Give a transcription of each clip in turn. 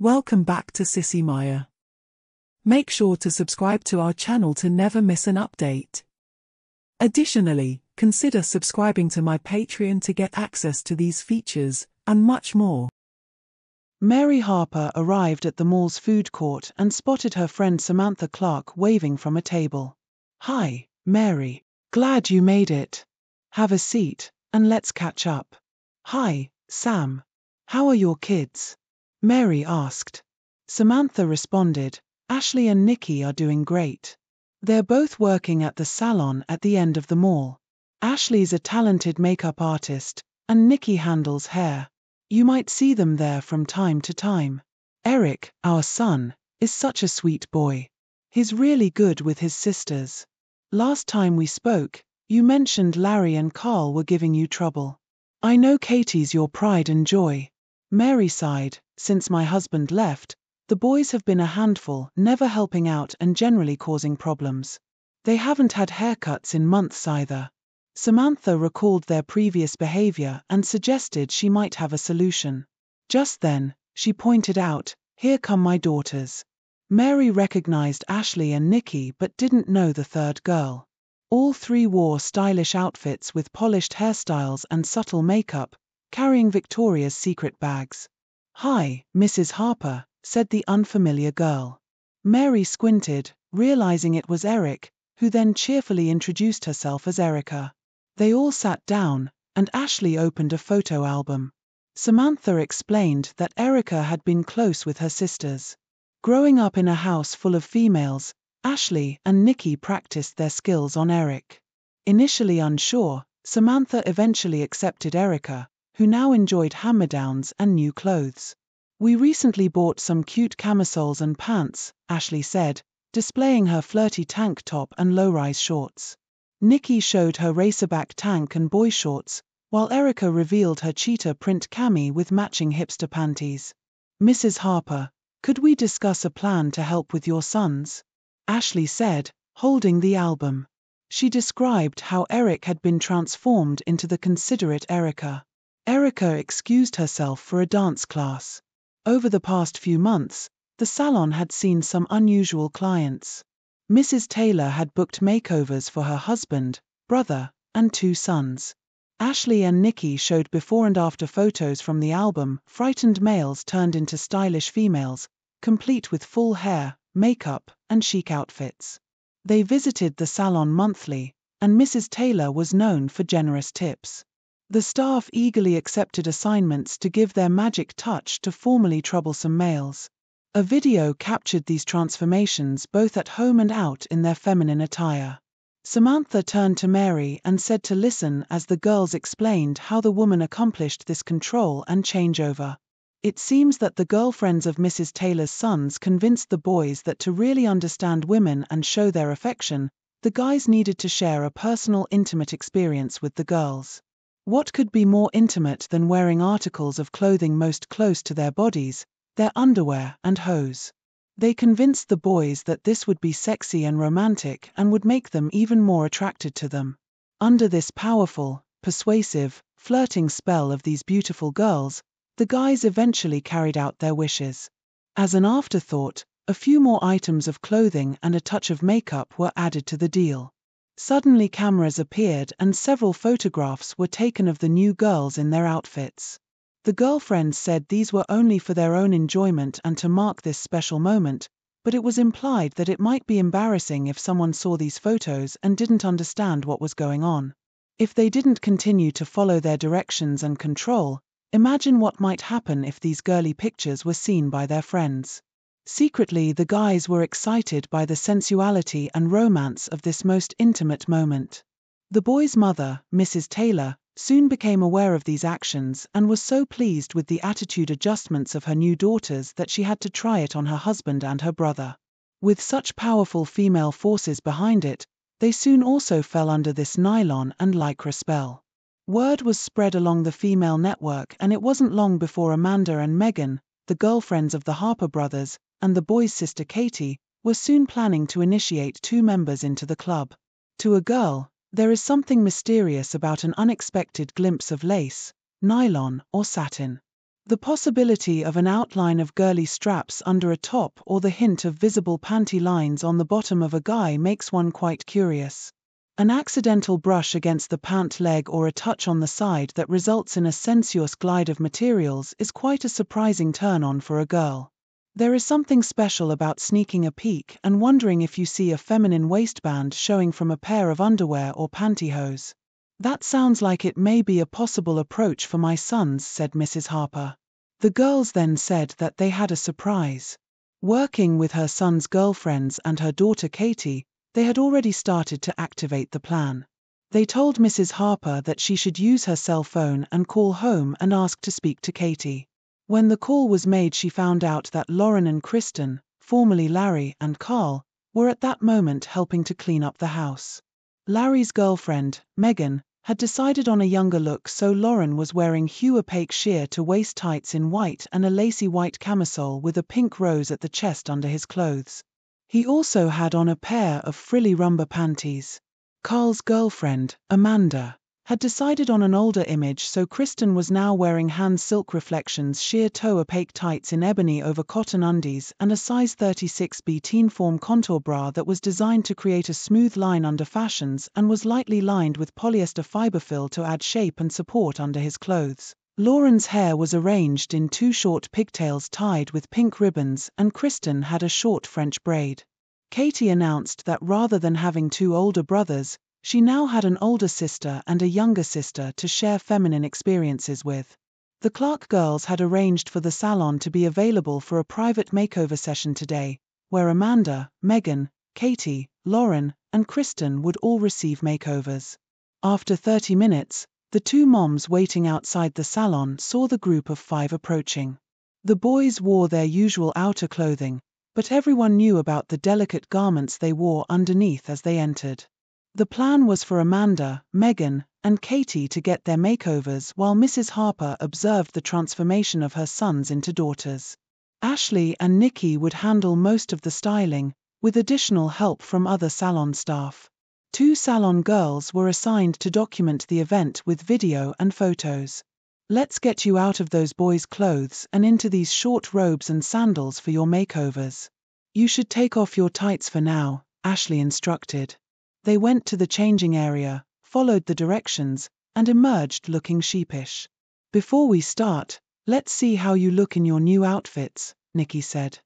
Welcome back to Sissy Maya. Make sure to subscribe to our channel to never miss an update. Additionally, consider subscribing to my Patreon to get access to these features, and much more. Mary Harper arrived at the mall's food court and spotted her friend Samantha Clark waving from a table. "Hi, Mary. Glad you made it. Have a seat, and let's catch up." "Hi, Sam. How are your kids?" Mary asked. Samantha responded, "Ashley and Nikki are doing great. They're both working at the salon at the end of the mall. Ashley's a talented makeup artist, and Nikki handles hair. You might see them there from time to time. Erik, our son, is such a sweet boy. He's really good with his sisters. Last time we spoke, you mentioned Larry and Karl were giving you trouble. I know Katie's your pride and joy." Mary sighed. "Since my husband left, the boys have been a handful, never helping out and generally causing problems. They haven't had haircuts in months either." Samantha recalled their previous behavior and suggested she might have a solution. Just then, she pointed out, "Here come my daughters." Mary recognized Ashley and Nikki but didn't know the third girl. All three wore stylish outfits with polished hairstyles and subtle makeup, carrying Victoria's Secret bags. "Hi, Mrs. Harper," said the unfamiliar girl. Mary squinted, realizing it was Erik, who then cheerfully introduced herself as Erica. They all sat down, and Ashley opened a photo album. Samantha explained that Erica had been close with her sisters. Growing up in a house full of females, Ashley and Nikki practiced their skills on Erik. Initially unsure, Samantha eventually accepted Erica, who now enjoyed hand-me-downs and new clothes. "We recently bought some cute camisoles and pants," Ashley said, displaying her flirty tank top and low-rise shorts. Nikki showed her racerback tank and boy shorts, while Erica revealed her cheetah print cami with matching hipster panties. "Mrs. Harper, could we discuss a plan to help with your sons?" Ashley said, holding the album. She described how Erik had been transformed into the considerate Erica. Erica excused herself for a dance class. Over the past few months, the salon had seen some unusual clients. Mrs. Taylor had booked makeovers for her husband, brother, and 2 sons. Ashley and Nikki showed before and after photos from the album. Frightened males turned into stylish females, complete with full hair, makeup, and chic outfits. They visited the salon monthly, and Mrs. Taylor was known for generous tips. The staff eagerly accepted assignments to give their magic touch to formerly troublesome males. A video captured these transformations both at home and out in their feminine attire. Samantha turned to Mary and said to listen as the girls explained how the woman accomplished this control and changeover. It seems that the girlfriends of Mrs. Taylor's sons convinced the boys that to really understand women and show their affection, the guys needed to share a personal, intimate experience with the girls. What could be more intimate than wearing articles of clothing most close to their bodies, their underwear and hose? They convinced the boys that this would be sexy and romantic and would make them even more attracted to them. Under this powerful, persuasive, flirting spell of these beautiful girls, the guys eventually carried out their wishes. As an afterthought, a few more items of clothing and a touch of makeup were added to the deal. Suddenly cameras appeared and several photographs were taken of the new girls in their outfits. The girlfriends said these were only for their own enjoyment and to mark this special moment, but it was implied that it might be embarrassing if someone saw these photos and didn't understand what was going on. If they didn't continue to follow their directions and control, imagine what might happen if these girly pictures were seen by their friends. Secretly, the guys were excited by the sensuality and romance of this most intimate moment. The boy's mother, Mrs. Taylor, soon became aware of these actions and was so pleased with the attitude adjustments of her new daughters that she had to try it on her husband and her brother. With such powerful female forces behind it, they soon also fell under this nylon and lycra spell. Word was spread along the female network, and it wasn't long before Amanda and Megan, the girlfriends of the Harper brothers, and the boy's sister Katie, were soon planning to initiate 2 members into the club. To a girl, there is something mysterious about an unexpected glimpse of lace, nylon, or satin. The possibility of an outline of girly straps under a top or the hint of visible panty lines on the bottom of a guy makes one quite curious. An accidental brush against the pant leg or a touch on the side that results in a sensuous glide of materials is quite a surprising turn-on for a girl. There is something special about sneaking a peek and wondering if you see a feminine waistband showing from a pair of underwear or pantyhose. That sounds like it may be a possible approach for my sons, said Mrs. Harper. The girls then said that they had a surprise. Working with her son's girlfriends and her daughter Katie, they had already started to activate the plan. They told Mrs. Harper that she should use her cell phone and call home and ask to speak to Katie. When the call was made, she found out that Lauren and Kristen, formerly Larry and Karl, were at that moment helping to clean up the house. Larry's girlfriend, Megan, had decided on a younger look, so Lauren was wearing hue opaque sheer to waist tights in white and a lacy white camisole with a pink rose at the chest under his clothes. He also had on a pair of frilly rumba panties. Karl's girlfriend, Amanda, had decided on an older image, so Kristen was now wearing hand silk reflections sheer toe opaque tights in ebony over cotton undies and a size 36B teen form contour bra that was designed to create a smooth line under fashions and was lightly lined with polyester fiber fill to add shape and support under his clothes. Lauren's hair was arranged in two short pigtails tied with pink ribbons, and Kristen had a short French braid. Katie announced that rather than having two older brothers, she now had an older sister and a younger sister to share feminine experiences with. The Clark girls had arranged for the salon to be available for a private makeover session today, where Amanda, Megan, Katie, Lauren, and Kristen would all receive makeovers. After 30 minutes, the two moms waiting outside the salon saw the group of 5 approaching. The boys wore their usual outer clothing, but everyone knew about the delicate garments they wore underneath as they entered. The plan was for Amanda, Megan, and Katie to get their makeovers while Mrs. Harper observed the transformation of her sons into daughters. Ashley and Nikki would handle most of the styling, with additional help from other salon staff. 2 salon girls were assigned to document the event with video and photos. Let's get you out of those boys' clothes and into these short robes and sandals for your makeovers. You should take off your tights for now, Ashley instructed. They went to the changing area, followed the directions, and emerged looking sheepish. Before we start, let's see how you look in your new outfits, Nikki said.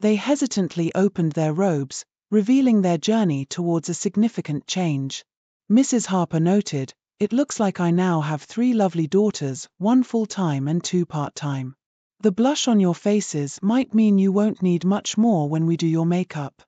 They hesitantly opened their robes, revealing their journey towards a significant change. Mrs. Harper noted, "It looks like I now have 3 lovely daughters, 1 full-time and 2 part-time. The blush on your faces might mean you won't need much more when we do your makeup."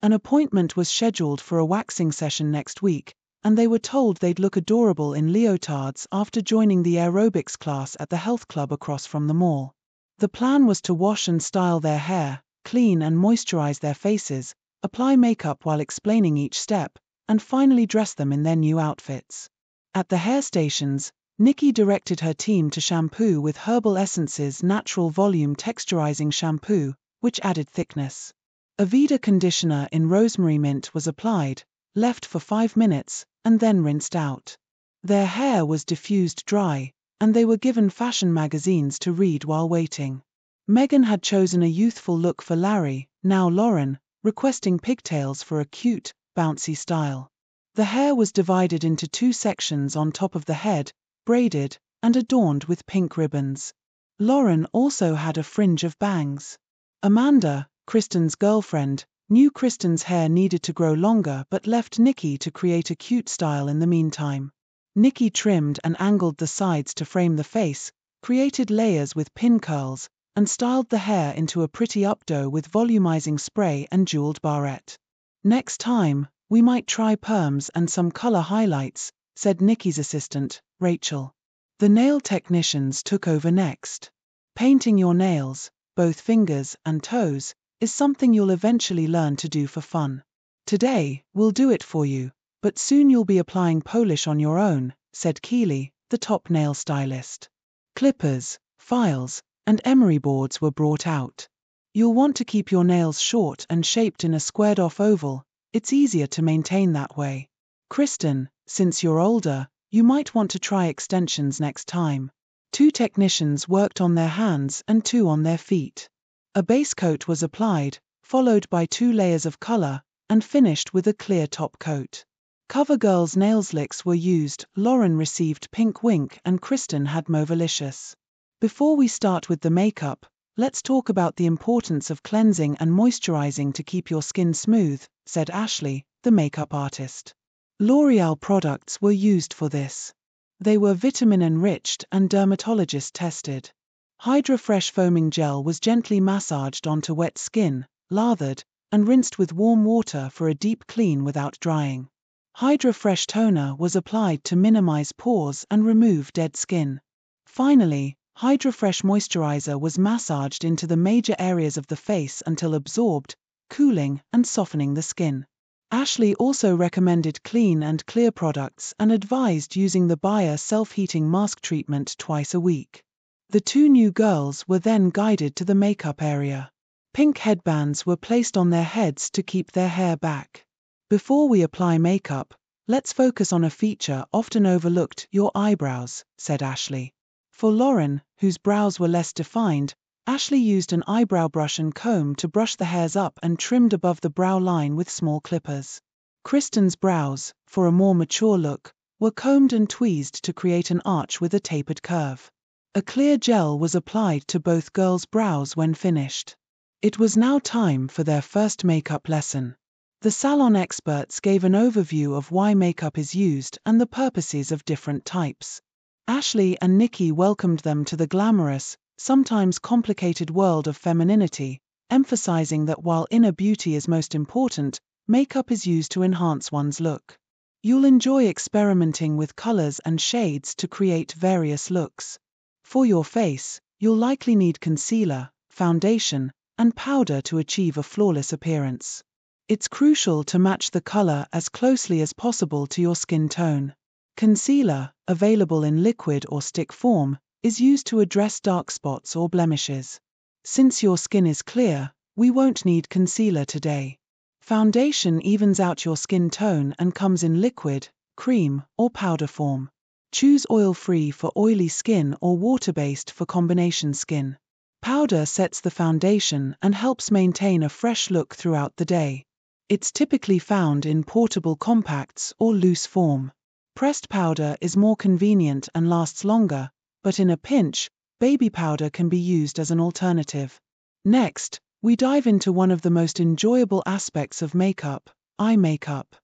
An appointment was scheduled for a waxing session next week, and they were told they'd look adorable in leotards after joining the aerobics class at the health club across from the mall. The plan was to wash and style their hair, clean and moisturize their faces, apply makeup while explaining each step, and finally dress them in their new outfits. At the hair stations, Nikki directed her team to shampoo with Herbal Essence's natural volume texturizing shampoo, which added thickness. A Vida conditioner in rosemary mint was applied, left for 5 minutes, and then rinsed out. Their hair was diffused dry, and they were given fashion magazines to read while waiting. Megan had chosen a youthful look for Larry, now Lauren, requesting pigtails for a cute, bouncy style. The hair was divided into 2 sections on top of the head, braided, and adorned with pink ribbons. Lauren also had a fringe of bangs. Amanda, Kristen's girlfriend, knew Kristen's hair needed to grow longer but left Nikki to create a cute style in the meantime. Nikki trimmed and angled the sides to frame the face, created layers with pin curls, and styled the hair into a pretty updo with volumizing spray and jeweled barrette. "Next time, we might try perms and some color highlights," said Nikki's assistant, Rachel. The nail technicians took over next. Painting your nails, both fingers and toes, is something you'll eventually learn to do for fun. "Today, we'll do it for you, but soon you'll be applying polish on your own," said Keely, the top nail stylist. Clippers, files, and emery boards were brought out. You'll want to keep your nails short and shaped in a squared-off oval. It's easier to maintain that way. Kristen, since you're older, you might want to try extensions next time. 2 technicians worked on their hands and 2 on their feet. A base coat was applied, followed by 2 layers of color, and finished with a clear top coat. CoverGirl's nails licks were used. Lauren received Pink Wink and Kristen had Mauvelicious. Before we start with the makeup, let's talk about the importance of cleansing and moisturizing to keep your skin smooth, said Ashley, the makeup artist. L'Oreal products were used for this. They were vitamin-enriched and dermatologist-tested. Hydra Fresh foaming gel was gently massaged onto wet skin, lathered, and rinsed with warm water for a deep clean without drying. Hydra Fresh toner was applied to minimize pores and remove dead skin. Finally, Hydra Fresh moisturizer was massaged into the major areas of the face until absorbed, cooling and softening the skin. Ashley also recommended clean and clear products and advised using the Bayer self-heating mask treatment twice a week. The 2 new girls were then guided to the makeup area. Pink headbands were placed on their heads to keep their hair back. Before we apply makeup, let's focus on a feature often overlooked, your eyebrows, said Ashley. For Lauren, whose brows were less defined, Ashley used an eyebrow brush and comb to brush the hairs up and trimmed above the brow line with small clippers. Kristen's brows, for a more mature look, were combed and tweezed to create an arch with a tapered curve. A clear gel was applied to both girls' brows when finished. It was now time for their first makeup lesson. The salon experts gave an overview of why makeup is used and the purposes of different types. Ashley and Nikki welcomed them to the glamorous, sometimes complicated world of femininity, emphasizing that while inner beauty is most important, makeup is used to enhance one's look. You'll enjoy experimenting with colors and shades to create various looks. For your face, you'll likely need concealer, foundation, and powder to achieve a flawless appearance. It's crucial to match the color as closely as possible to your skin tone. Concealer, available in liquid or stick form, is used to address dark spots or blemishes. Since your skin is clear, we won't need concealer today. Foundation evens out your skin tone and comes in liquid, cream, or powder form. Choose oil-free for oily skin or water-based for combination skin. Powder sets the foundation and helps maintain a fresh look throughout the day. It's typically found in portable compacts or loose form. Pressed powder is more convenient and lasts longer, but in a pinch, baby powder can be used as an alternative. Next, we dive into one of the most enjoyable aspects of makeup, eye makeup.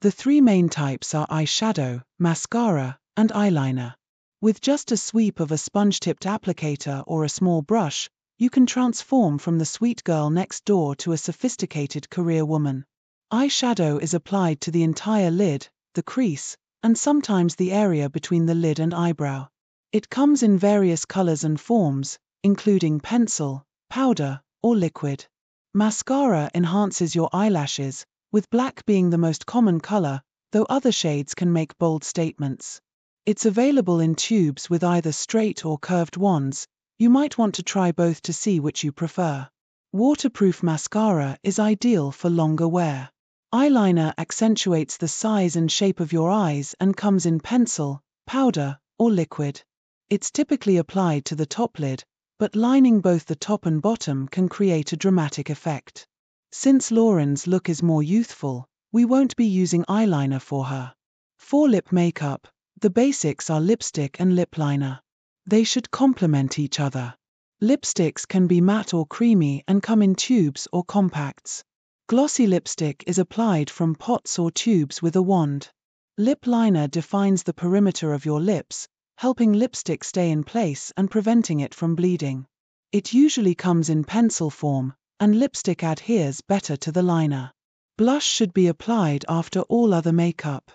The 3 main types are eyeshadow, mascara, and eyeliner. With just a sweep of a sponge-tipped applicator or a small brush, you can transform from the sweet girl next door to a sophisticated career woman. Eyeshadow is applied to the entire lid, the crease, and sometimes the area between the lid and eyebrow. It comes in various colors and forms, including pencil, powder, or liquid. Mascara enhances your eyelashes, with black being the most common color, though other shades can make bold statements. It's available in tubes with either straight or curved wands. You might want to try both to see which you prefer. Waterproof mascara is ideal for longer wear. Eyeliner accentuates the size and shape of your eyes and comes in pencil, powder, or liquid. It's typically applied to the top lid, but lining both the top and bottom can create a dramatic effect. Since Lauren's look is more youthful, we won't be using eyeliner for her. For lip makeup, the basics are lipstick and lip liner. They should complement each other. Lipsticks can be matte or creamy and come in tubes or compacts. Glossy lipstick is applied from pots or tubes with a wand. Lip liner defines the perimeter of your lips, helping lipstick stay in place and preventing it from bleeding. It usually comes in pencil form, and lipstick adheres better to the liner. Blush should be applied after all other makeup.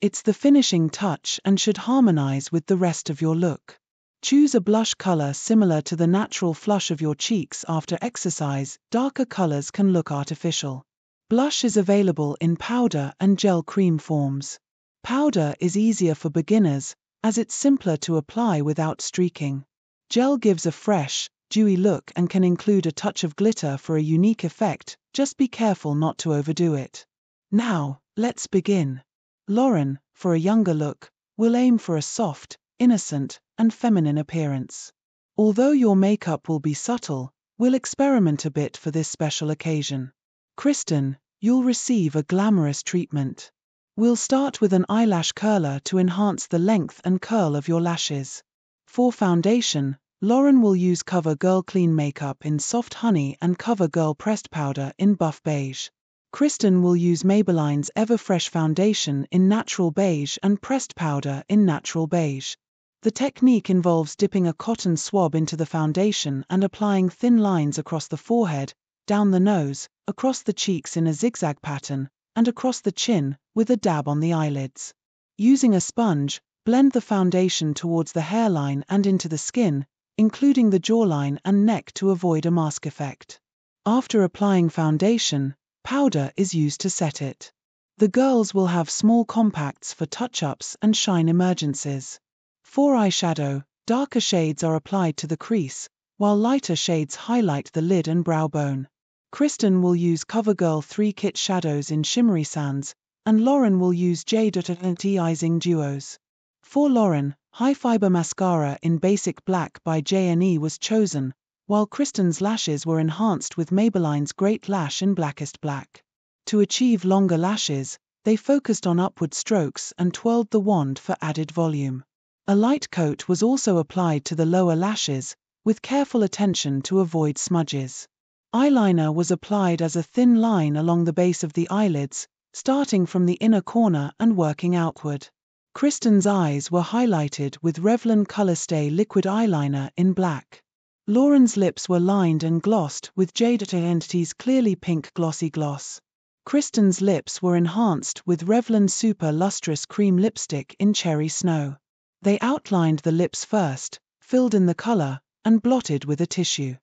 It's the finishing touch and should harmonize with the rest of your look. Choose a blush color similar to the natural flush of your cheeks after exercise. Darker colors can look artificial. Blush is available in powder and gel cream forms. Powder is easier for beginners, as it's simpler to apply without streaking. Gel gives a fresh, dewy look and can include a touch of glitter for a unique effect. Just be careful not to overdo it. Now, let's begin. Lauren, for a younger look, will aim for a soft, innocent, and feminine appearance. Although your makeup will be subtle, we'll experiment a bit for this special occasion. Kristen, you'll receive a glamorous treatment. We'll start with an eyelash curler to enhance the length and curl of your lashes. For foundation, Lauren will use CoverGirl Clean Makeup in Soft Honey and CoverGirl Pressed Powder in Buff Beige. Kristen will use Maybelline's Everfresh Foundation in Natural Beige and Pressed Powder in Natural Beige. The technique involves dipping a cotton swab into the foundation and applying thin lines across the forehead, down the nose, across the cheeks in a zigzag pattern, and across the chin, with a dab on the eyelids. Using a sponge, blend the foundation towards the hairline and into the skin, including the jawline and neck to avoid a mask effect. After applying foundation, powder is used to set it. The girls will have small compacts for touch-ups and shine emergencies. For eyeshadow, darker shades are applied to the crease, while lighter shades highlight the lid and brow bone. Kristen will use CoverGirl 3 Kit Shadows in Shimmery Sands, and Lauren will use J.Icing Duos. For Lauren, High Fiber Mascara in Basic Black by J&E was chosen, while Kristen's lashes were enhanced with Maybelline's Great Lash in Blackest Black. To achieve longer lashes, they focused on upward strokes and twirled the wand for added volume. A light coat was also applied to the lower lashes, with careful attention to avoid smudges. Eyeliner was applied as a thin line along the base of the eyelids, starting from the inner corner and working outward. Kristen's eyes were highlighted with Revlon Colorstay liquid eyeliner in black. Lauren's lips were lined and glossed with J.Entity's Clearly Pink Glossy Gloss. Kristen's lips were enhanced with Revlon Super Lustrous Cream Lipstick in Cherry Snow. They outlined the lips first, filled in the color, and blotted with a tissue.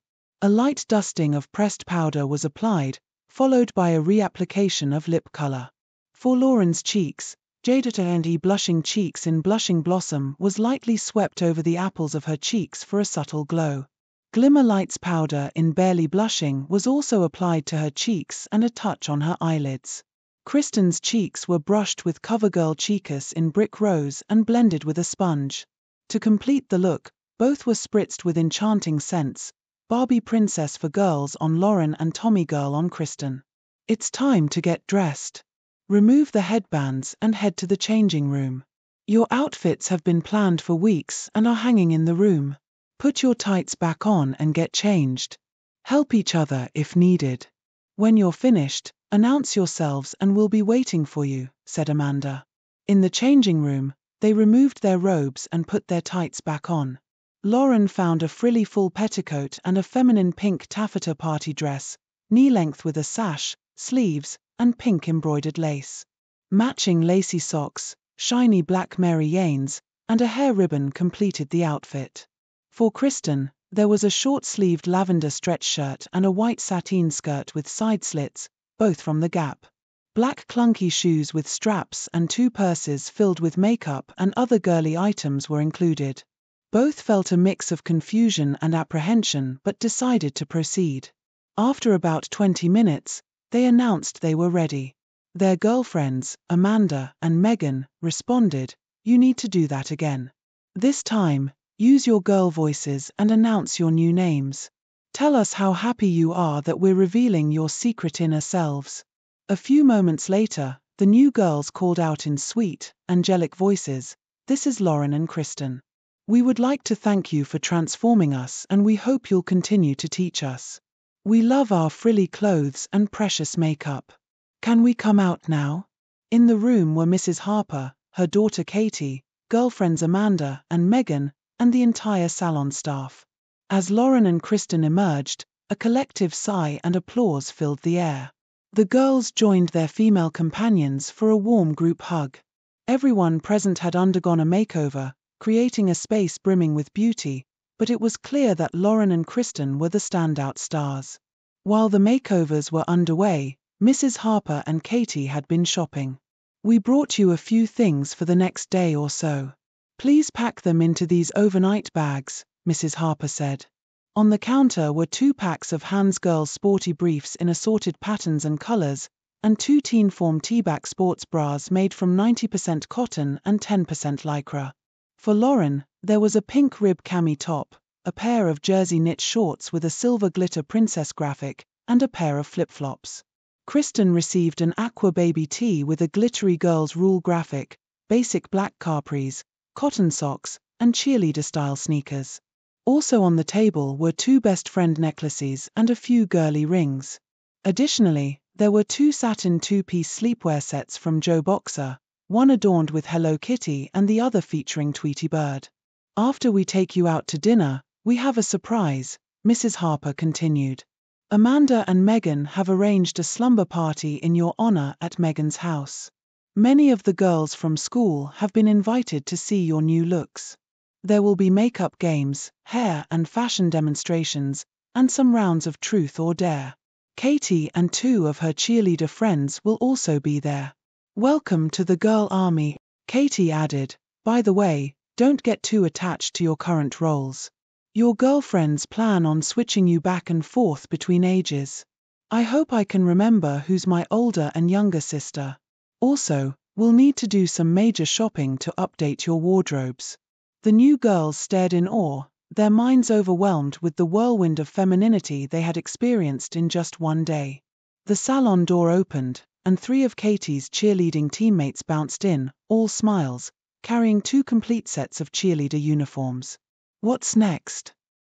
A light dusting of pressed powder was applied, followed by a reapplication of lip color. For Lauren's cheeks, J.Enty Blushing Cheeks in Blushing Blossom was lightly swept over the apples of her cheeks for a subtle glow. Glimmer Lights powder in Barely Blushing was also applied to her cheeks and a touch on her eyelids. Kristen's cheeks were brushed with CoverGirl Cheekers in Brick Rose and blended with a sponge. To complete the look, both were spritzed with enchanting scents, Barbie Princess for girls on Lauren and Tommy Girl on Kristen. It's time to get dressed. Remove the headbands and head to the changing room. Your outfits have been planned for weeks and are hanging in the room. Put your tights back on and get changed. Help each other if needed. When you're finished, announce yourselves and we'll be waiting for you, said Amanda. In the changing room, they removed their robes and put their tights back on. Lauren found a frilly full petticoat and a feminine pink taffeta party dress, knee-length with a sash, sleeves, and pink embroidered lace. Matching lacy socks, shiny black Mary Janes, and a hair ribbon completed the outfit. For Kristen, there was a short-sleeved lavender stretch shirt and a white sateen skirt with side slits, both from the Gap. Black clunky shoes with straps and 2 purses filled with makeup and other girly items were included. Both felt a mix of confusion and apprehension but decided to proceed. After about 20 minutes, they announced they were ready. Their girlfriends, Amanda and Megan, responded, "You need to do that again. This time, use your girl voices and announce your new names. Tell us how happy you are that we're revealing your secret inner selves." A few moments later, the new girls called out in sweet, angelic voices, "This is Lauren and Kristen. We would like to thank you for transforming us and we hope you'll continue to teach us. We love our frilly clothes and precious makeup. Can we come out now?" In the room were Mrs. Harper, her daughter Katie, girlfriends Amanda and Megan, and the entire salon staff. As Lauren and Kristen emerged, a collective sigh and applause filled the air. The girls joined their female companions for a warm group hug. Everyone present had undergone a makeover, creating a space brimming with beauty, but it was clear that Lauren and Kristen were the standout stars. While the makeovers were underway, Mrs. Harper and Katie had been shopping. "We brought you a few things for the next day or so. Please pack them into these overnight bags," Mrs. Harper said. On the counter were 2 packs of Hans Girls sporty briefs in assorted patterns and colors, and 2 teen form T-back sports bras made from 90% cotton and 10% lycra. For Lauren, there was a pink rib cami top, a pair of jersey knit shorts with a silver glitter princess graphic, and a pair of flip-flops. Kristen received an aqua baby tee with a glittery girls rule graphic, basic black capris, cotton socks, and cheerleader-style sneakers. Also on the table were 2 best friend necklaces and a few girly rings. Additionally, there were 2 satin 2-piece sleepwear sets from Joe Boxer, one adorned with Hello Kitty and the other featuring Tweety Bird. After we take you out to dinner, we have a surprise, Mrs. Harper continued. Amanda and Megan have arranged a slumber party in your honor at Megan's house. Many of the girls from school have been invited to see your new looks. There will be makeup games, hair and fashion demonstrations, and some rounds of truth or dare. Katie and 2 of her cheerleader friends will also be there. Welcome to the girl army, Katie added. By the way, don't get too attached to your current roles. Your girlfriends plan on switching you back and forth between ages. I hope I can remember who's my older and younger sister. Also, we'll need to do some major shopping to update your wardrobes. The new girls stared in awe, their minds overwhelmed with the whirlwind of femininity they had experienced in just one day. The salon door opened, and 3 of Katie's cheerleading teammates bounced in, all smiles, carrying 2 complete sets of cheerleader uniforms. What's next?